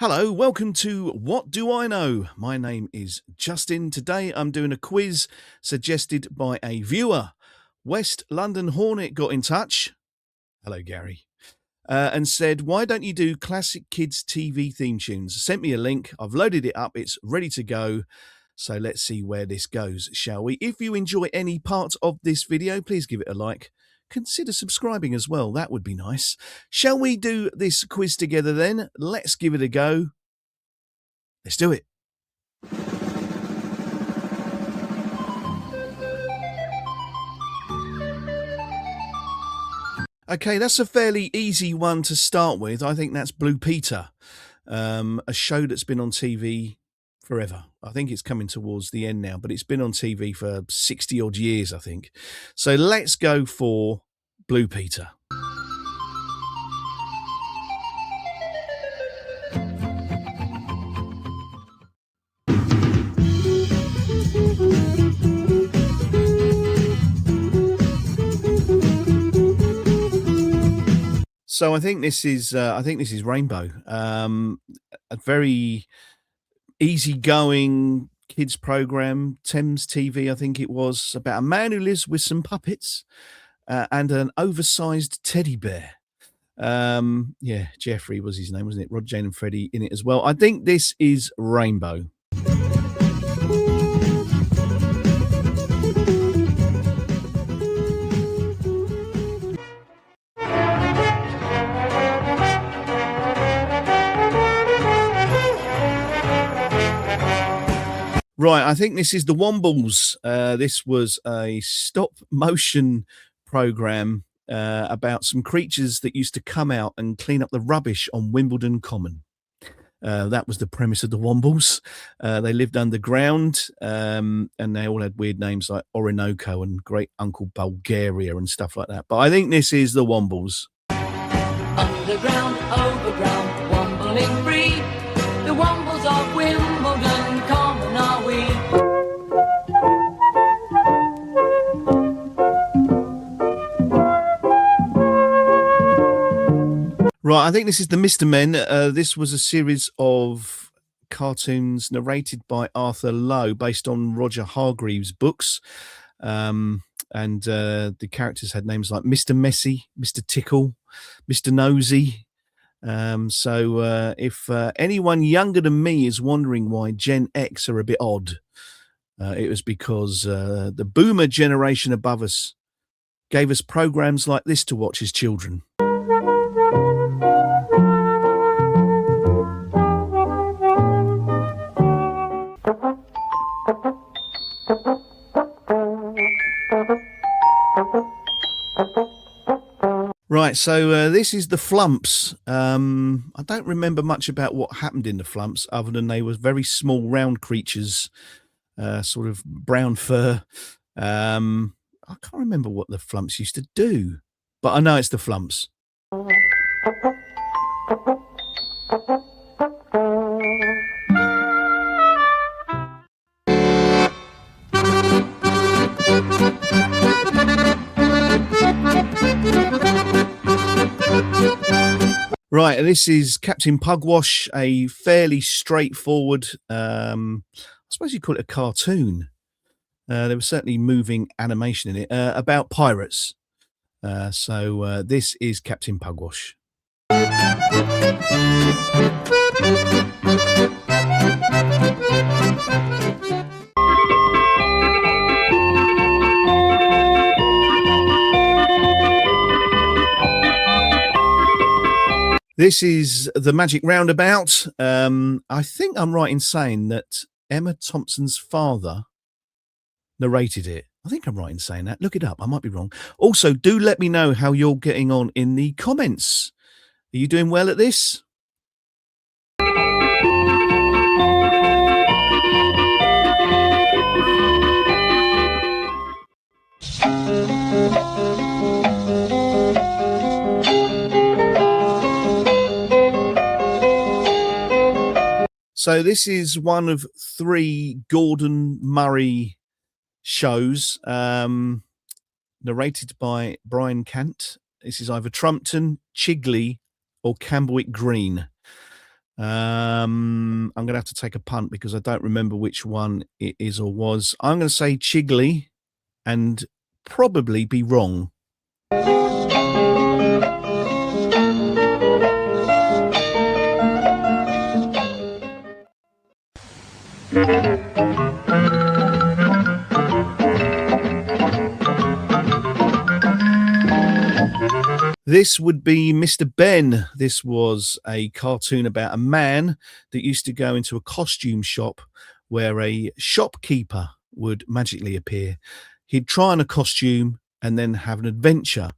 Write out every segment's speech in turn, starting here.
Hello, welcome to What Do I Know? My name is Justin. Today I'm doing a quiz suggested by a viewer. West London Hornet got in touch. Hello, Gary. And said, why don't you do classic kids TV theme tunes? Sent me a link. I've loaded it up. It's ready to go. So let's see where this goes, shall we? If you enjoy any part of this video, please give it a like. Consider subscribing as well. That would be nice. Shall we do this quiz together then? Let's give it a go. Let's do it. Okay, that's a fairly easy one to start with. I think that's Blue Peter, a show that's been on TV forever. I think it's coming towards the end now, but it's been on TV for 60 odd years, I think. So let's go for Blue Peter. So I think this is Rainbow. A very easygoing kids program, Thames TV, I think it was, about a man who lives with some puppets and an oversized teddy bear. Yeah, Jeffrey was his name, wasn't it? Rod, Jane, and Freddie in it as well. I think this is Rainbow. Right, I think this is the Wombles. This was a stop motion program about some creatures that used to come out and clean up the rubbish on Wimbledon Common. That was the premise of the Wombles. They lived underground, and they all had weird names like Orinoco and Great Uncle Bulgaria and stuff like that. But I think this is the Wombles. Underground, overground, wombling free. The Wombles of Wimbledon Common are we. Right, I think this is the Mr. Men. This was a series of cartoons narrated by Arthur Lowe based on Roger Hargreaves' books. And the characters had names like Mr. Messy, Mr. Tickle, Mr. Nosy. So if anyone younger than me is wondering why Gen X are a bit odd, it was because the boomer generation above us gave us programs like this to watch as children. Right, so this is the Flumps. I don't remember much about what happened in the Flumps other than they were very small, round creatures, sort of brown fur. I can't remember what the Flumps used to do, but I know it's the Flumps. Right, this is Captain Pugwash, a fairly straightforward, I suppose you'd call it a cartoon. There was certainly moving animation in it, about pirates. So this is Captain Pugwash. This is the Magic Roundabout. I think I'm right in saying that Emma Thompson's father narrated it. I think I'm right in saying that. Look it up. I might be wrong. Also, do let me know how you're getting on in the comments. Are you doing well at this? So this is one of 3 Gordon Murray shows, narrated by Brian Cant. This is either Trumpton, Chigley, or Camberwick Green. I'm going to have to take a punt because I don't remember which one it is or was. I'm going to say Chigley and probably be wrong. This would be Mr. Ben. This was a cartoon about a man that used to go into a costume shop where a shopkeeper would magically appear. He'd try on a costume and then have an adventure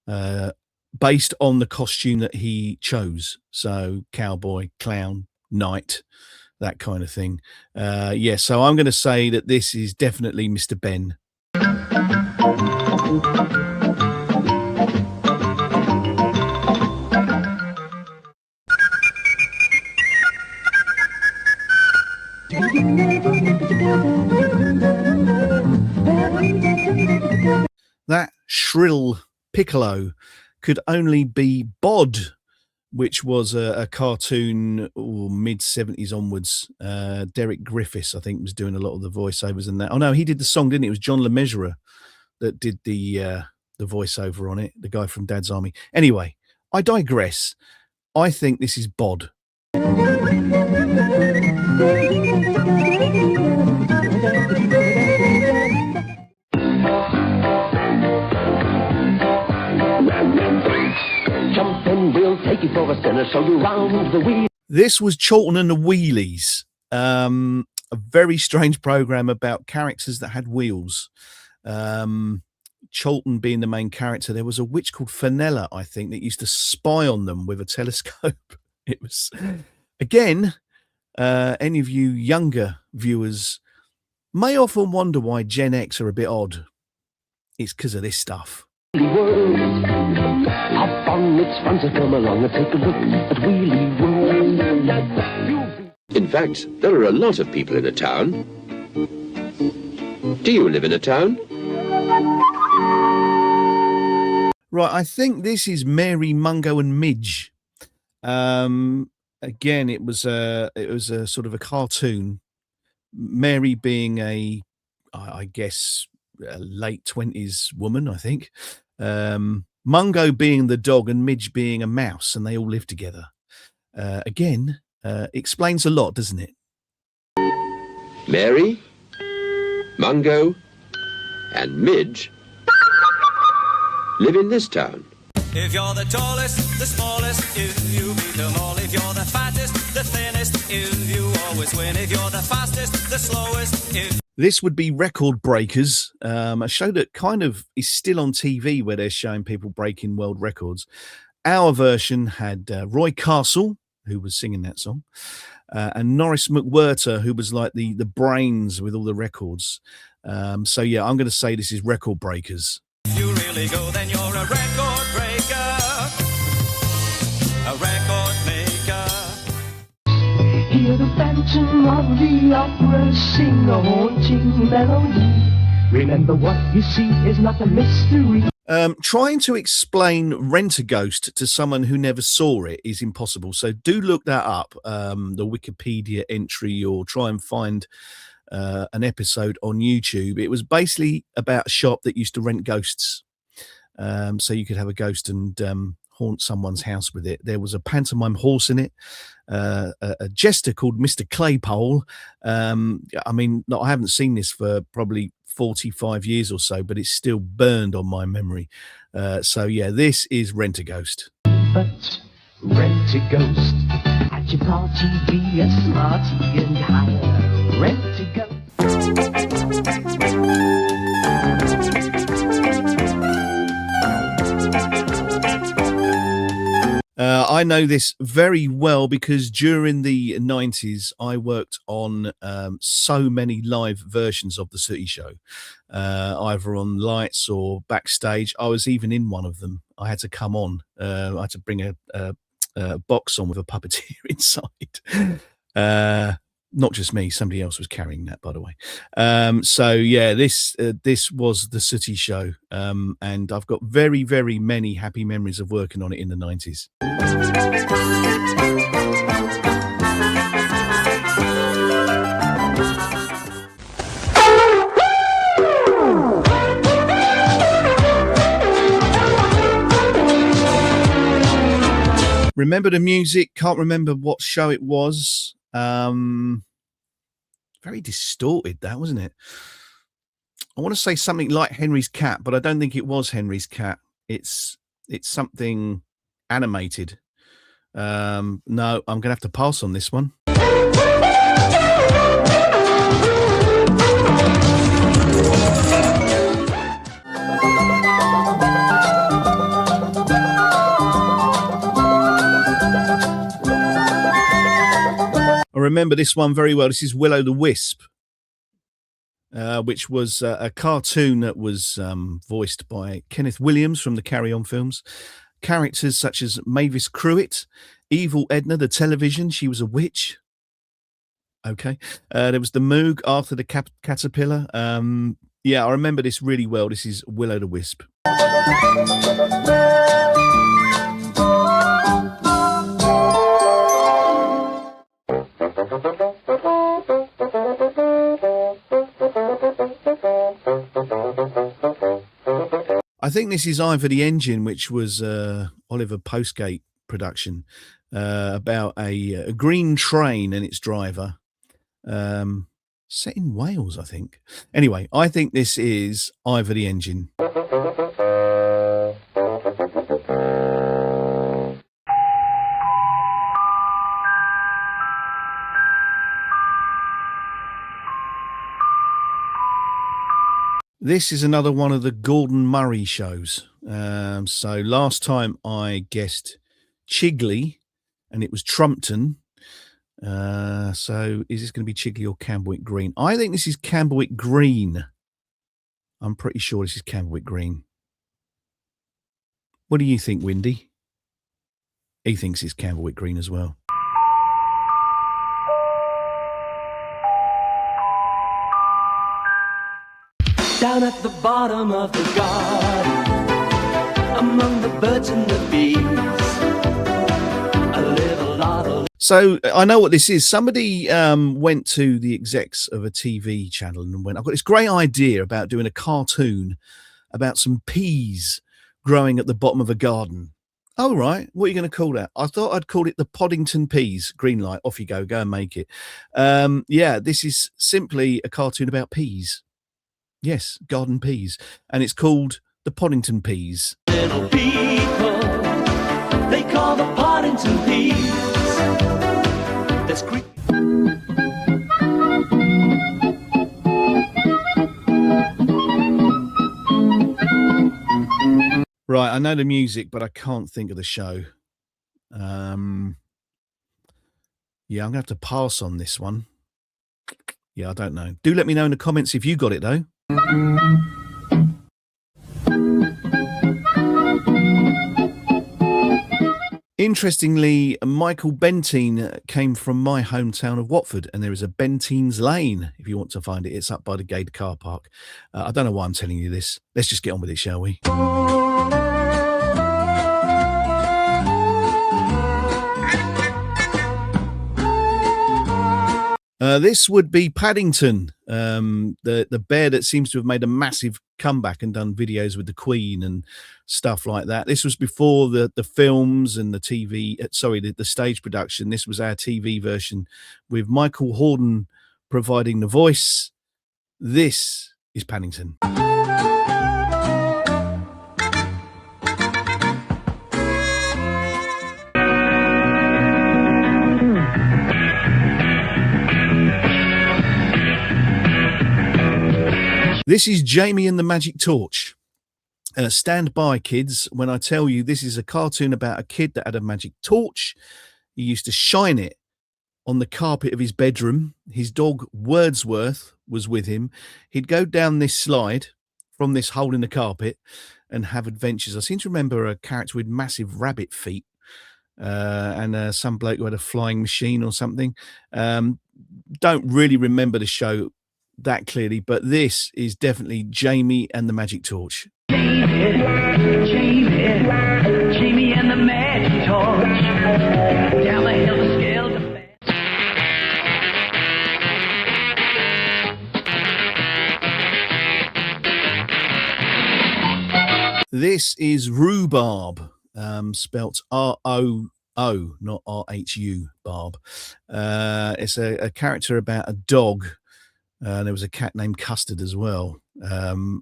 based on the costume that he chose. So cowboy, clown, knight, that kind of thing. Yeah, so I'm going to say that this is definitely Mr. Ben. That shrill piccolo could only be Bod, which was a cartoon mid-70s onwards. Derek Griffiths, I think, was doing a lot of the voiceovers in that. Oh, no, he did the song, didn't he? It was John LeMessurier that did the voiceover on it, the guy from Dad's Army. Anyway, I digress. I think this is Bod. Jump and we'll take you for a spin and show you round the wheel. This was Charlton and the Wheelies, a very strange program about characters that had wheels. Charlton being the main character. There was a witch called Fenella, I think, that used to spy on them with a telescope. It was, again, any of you younger viewers may often wonder why Gen X are a bit odd. It's because of this stuff. World. Hop on its fun to come along and take a look at Wheelie World. In fact, there are a lot of people in a town. Do you live in a town? Right, I think this is Mary, Mungo and Midge. Again, it was a sort of a cartoon. Mary being I guess, a late 20s woman, I think. Mungo being the dog and Midge being a mouse, and they all live together. Again, explains a lot, doesn't it? Mary, Mungo, and Midge live in this town. If you're the tallest, the smallest, if you beat them all. If you're the fattest, the thinnest, if you always win. If you're the fastest, the slowest, if... This would be Record Breakers, a show that kind of is still on TV where they're showing people breaking world records. Our version had Roy Castle, who was singing that song, and Norris McWhirter, who was like the brains with all the records. So, yeah, I'm going to say this is Record Breakers. If you really go, then you're a record breaker, a record maker. Hear the phantom of the opera sing a haunting melody. Remember, what you see is not a mystery. Trying to explain Rent-A-Ghost to someone who never saw it is impossible. So do look that up, the Wikipedia entry, or try and find an episode on YouTube. It was basically about a shop that used to rent ghosts. So you could have a ghost and haunt someone's house with it. There was a pantomime horse in it, a jester called Mr. Claypole. I mean, I haven't seen this for probably 45 years or so, but it's still burned on my memory. So yeah, this is Rent-A-Ghost. But Rent-A-Ghost at your party, be a smarty and hire Rent-A-Ghost. I know this very well because during the 90s, I worked on so many live versions of The Sooty Show, either on lights or backstage. I was even in one of them. I had to come on. I had to bring a box on with a puppeteer inside. Not just me, somebody else was carrying that, by the way. So yeah, this was the Sooty Show, and I've got very, very many happy memories of working on it in the 90s. Remember the music, can't remember what show it was. Very distorted, that, wasn't it? I want to say something like Henry's Cat, but I don't think it was Henry's Cat. It's something animated. No, I'm gonna have to pass on this one. I remember this one very well. This is Will-O the Wisp, which was a cartoon that was voiced by Kenneth Williams from the Carry On films. Characters such as Mavis Cruitt, Evil Edna, the television, she was a witch. Okay. There was the Moog, Arthur the Caterpillar. Yeah, I remember this really well. This is Will-O the Wisp. I think this is Ivor the Engine, which was Oliver Postgate production, about a green train and its driver, set in Wales, I think. Anyway, I think this is Ivor the Engine. This is another one of the Gordon Murray shows. So last time I guessed Chigley, and it was Trumpton. So is this going to be Chigley or Camberwick Green? I think this is Camberwick Green. I'm pretty sure this is Camberwick Green. What do you think, Windy? He thinks it's Camberwick Green as well. Down at the bottom of the garden, among the birds and the bees, I live a lot of... So I know what this is. Somebody went to the execs of a TV channel and went, I've got this great idea about doing a cartoon about some peas growing at the bottom of a garden. Oh, right. What are you going to call that? I thought I'd call it the Poddington Peas. Green light. Off you go. Go and make it. Yeah, this is simply a cartoon about peas. Yes, garden peas. And it's called the Poddington Peas. Little people, they call the Poddington Peas. That's great. Right, I know the music, but I can't think of the show. Yeah, I'm going to have to pass on this one. Yeah, I don't know. Do let me know in the comments if you got it, though. Interestingly, Michael Bentine came from my hometown of Watford, and there is a Bentine's Lane, if you want to find it. It's up by the Gade car park. I don't know why I'm telling you this. Let's just get on with it, shall we? This would be Paddington, the bear that seems to have made a massive comeback and done videos with the Queen and stuff like that. This was before the films and the TV, the stage production. This was our TV version with Michael Hordern providing the voice. This is Paddington. This is Jamie and the Magic Torch. Stand by, kids, when I tell you this is a cartoon about a kid that had a magic torch. He used to shine it on the carpet of his bedroom. His dog Wordsworth was with him. He'd go down this slide from this hole in the carpet and have adventures. I seem to remember a character with massive rabbit feet and some bloke who had a flying machine or something. don't really remember the show that clearly, but this is definitely Jamie and the Magic Torch. Jamie and the magic torch. Down the hill, the scale to This is Rhubarb, spelt R-O-O, not R-H-U, Barb. It's a character about a dog. There was a cat named Custard as well.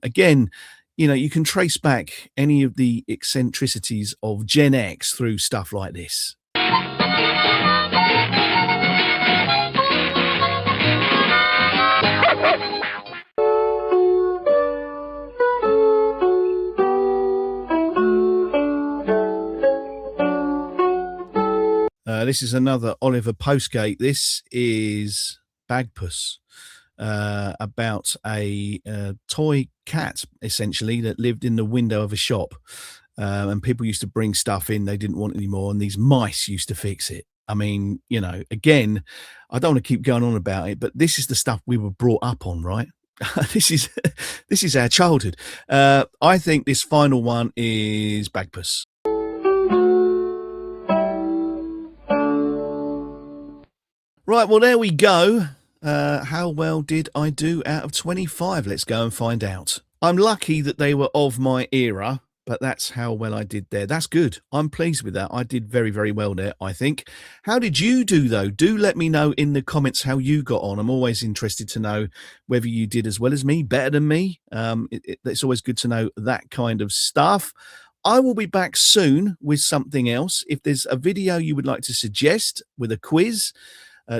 Again, you know, you can trace back any of the eccentricities of Gen X through stuff like this. This is another Oliver Postgate. This is Bagpuss, about a toy cat, essentially, that lived in the window of a shop. And people used to bring stuff in they didn't want anymore, and these mice used to fix it. I mean, you know, again, I don't want to keep going on about it, but this is the stuff we were brought up on, right? This is our childhood. I think this final one is Bagpuss. Right, well, there we go. How well did I do out of 25? Let's go and find out. I'm lucky that they were of my era, but that's how well I did there. That's good. I'm pleased with that. I did very, very well there, I think. How did you do, though? Do let me know in the comments how you got on. I'm always interested to know whether you did as well as me, better than me. It's always good to know that kind of stuff. I will be back soon with something else. If there's a video you would like to suggest with a quiz,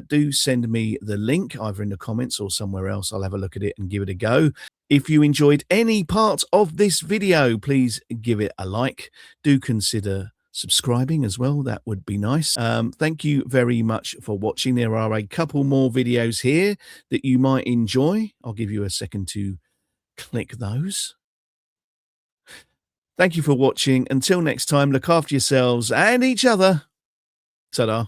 do send me the link either in the comments or somewhere else. I'll have a look at it and give it a go. If you enjoyed any part of this video, please give it a like. Do consider subscribing as well. That would be nice. Thank you very much for watching. There are a couple more videos here that you might enjoy. I'll give you a second to click those. Thank you for watching. Until next time, look after yourselves and each other. Ta-da.